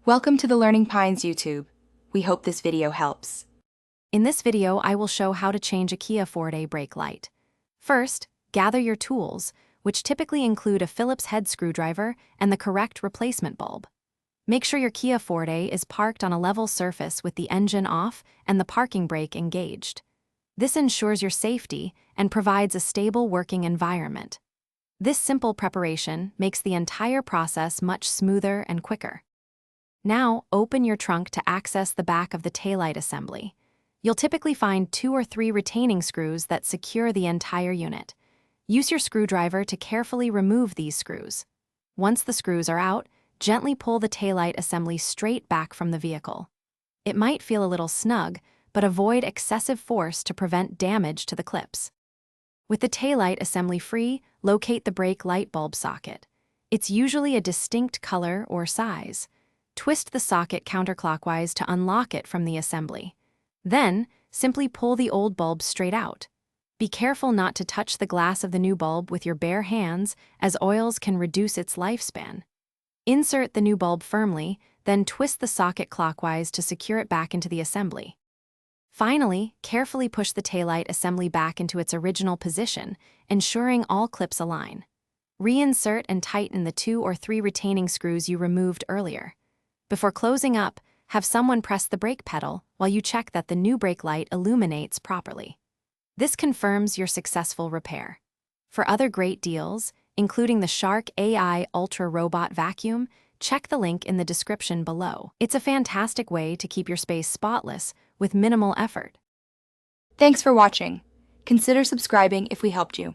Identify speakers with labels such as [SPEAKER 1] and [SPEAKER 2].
[SPEAKER 1] Welcome to the Learning Pines YouTube. We hope this video helps.
[SPEAKER 2] In this video, I will show how to change a Kia Forte brake light. First, gather your tools, which typically include a Phillips head screwdriver and the correct replacement bulb. Make sure your Kia Forte is parked on a level surface with the engine off and the parking brake engaged. This ensures your safety and provides a stable working environment. This simple preparation makes the entire process much smoother and quicker. Now, open your trunk to access the back of the taillight assembly. You'll typically find 2 or 3 retaining screws that secure the entire unit. Use your screwdriver to carefully remove these screws. Once the screws are out, gently pull the taillight assembly straight back from the vehicle. It might feel a little snug, but avoid excessive force to prevent damage to the clips. With the taillight assembly free, locate the brake light bulb socket. It's usually a distinct color or size. Twist the socket counterclockwise to unlock it from the assembly. Then, simply pull the old bulb straight out. Be careful not to touch the glass of the new bulb with your bare hands, as oils can reduce its lifespan. Insert the new bulb firmly, then twist the socket clockwise to secure it back into the assembly. Finally, carefully push the taillight assembly back into its original position, ensuring all clips align. Reinsert and tighten the 2 or 3 retaining screws you removed earlier. Before closing up, have someone press the brake pedal while you check that the new brake light illuminates properly. This confirms your successful repair. For other great deals, including the Shark AI Ultra Robot Vacuum, check the link in the description below. It's a fantastic way to keep your space spotless with minimal effort.
[SPEAKER 1] Thanks for watching. Consider subscribing if we helped you.